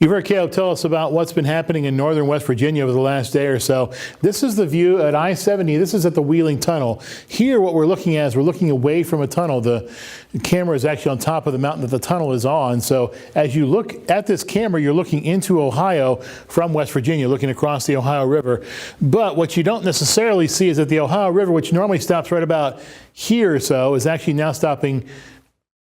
You've heard Caleb tell us about what's been happening in northern West Virginia over the last day or so. This is the view at I-70. This is at the Wheeling Tunnel. Here, what we're looking at is we're looking away from a tunnel. The camera is actually on top of the mountain that the tunnel is on. So as you look at this camera, you're looking into Ohio from West Virginia, looking across the Ohio River. But what you don't necessarily see is that the Ohio River, which normally stops right about here or so, is actually now stopping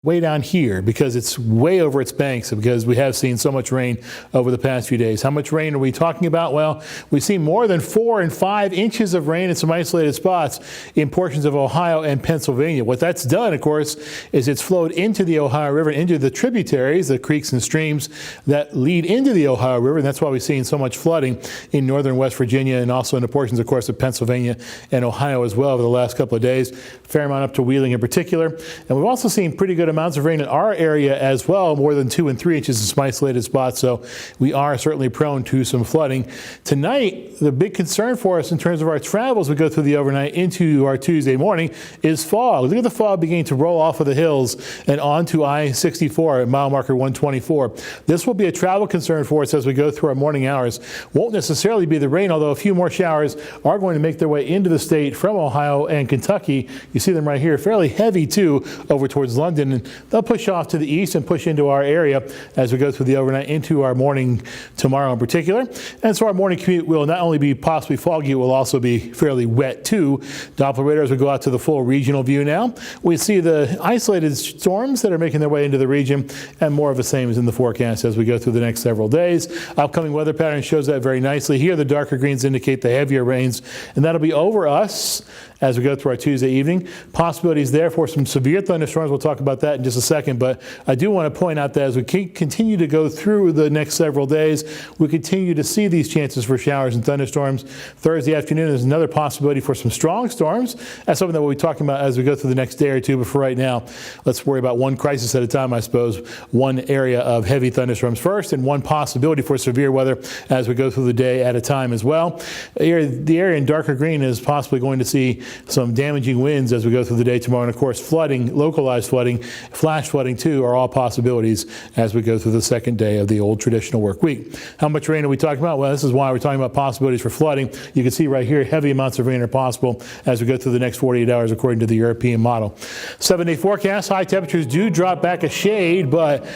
way down here because it's way over its banks, because we have seen so much rain over the past few days. How much rain are we talking about? Well, we've seen more than 4 and 5 inches of rain in some isolated spots in portions of Ohio and Pennsylvania. What that's done, of course, is it's flowed into the Ohio River, into the tributaries, the creeks and streams that lead into the Ohio River, and that's why we've seen so much flooding in northern West Virginia and also in the portions, of course, of Pennsylvania and Ohio as well over the last couple of days. Fair amount up to Wheeling in particular. And we've also seen pretty good amounts of rain in our area as well, more than 2 and 3 inches in some isolated spots. So we are certainly prone to some flooding. Tonight, the big concern for us in terms of our travels, we go through the overnight into our Tuesday morning, is fog. Look at the fog beginning to roll off of the hills and onto I-64 at mile marker 124. This will be a travel concern for us as we go through our morning hours. Won't necessarily be the rain, although a few more showers are going to make their way into the state from Ohio and Kentucky. You see them right here, fairly heavy too, over towards London. And they'll push off to the east and push into our area as we go through the overnight into our morning tomorrow in particular. And so our morning commute will not only be possibly foggy, it will also be fairly wet too. Doppler radar as we go out to the full regional view now. We see the isolated storms that are making their way into the region, and more of the same is in the forecast as we go through the next several days. Upcoming weather pattern shows that very nicely. Here the darker greens indicate the heavier rains, and that'll be over us as we go through our Tuesday evening. Possibilities there for some severe thunderstorms. We'll talk about that in just a second, but I do want to point out that as we continue to go through the next several days, we continue to see these chances for showers and thunderstorms. Thursday afternoon is another possibility for some strong storms. That's something that we'll be talking about as we go through the next day or two, but for right now, let's worry about one crisis at a time, I suppose. One area of heavy thunderstorms first, and one possibility for severe weather as we go through the day at a time as well. The area in darker green is possibly going to see some damaging winds as we go through the day tomorrow, and of course flooding, localized flooding, flash flooding too, are all possibilities as we go through the second day of the old traditional work week. How much rain are we talking about? Well, this is why we're talking about possibilities for flooding. You can see right here heavy amounts of rain are possible as we go through the next 48 hours according to the European model. 7-day forecast, high temperatures do drop back a shade, but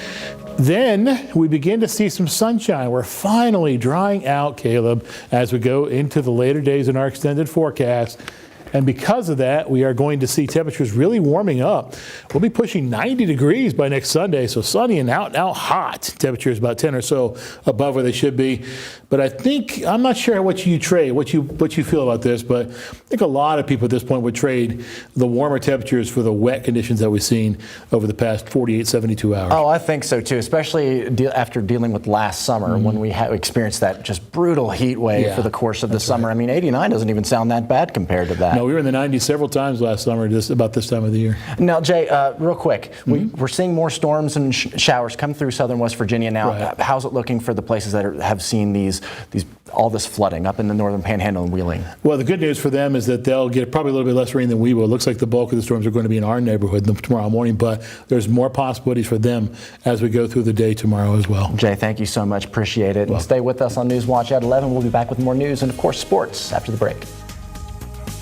then we begin to see some sunshine. We're finally drying out, Caleb, as we go into the later days in our extended forecast. And because of that, we are going to see temperatures really warming up. We'll be pushing 90 degrees by next Sunday, so sunny and out hot. Temperatures about 10 or so above where they should be. But I think, I'm not sure what you feel about this, but I think a lot of people at this point would trade the warmer temperatures for the wet conditions that we've seen over the past 48, 72 hours. Oh, I think so too, especially after dealing with last summer when we experienced that just brutal heat wave for the course of the summer. Right. I mean, 89 doesn't even sound that bad compared to that. No, we were in the 90s several times last summer, just about this time of the year. Now, Jay, real quick, we're seeing more storms and showers come through southern West Virginia now. Right. How's it looking for the places that have seen all this flooding up in the northern Panhandle and Wheeling? Well, the good news for them is that they'll get probably a little bit less rain than we will. It looks like the bulk of the storms are going to be in our neighborhood tomorrow morning, but there's more possibilities for them as we go through the day tomorrow as well. Jay, thank you so much. Appreciate it. And stay with us on News Watch at 11. We'll be back with more news and, of course, sports after the break.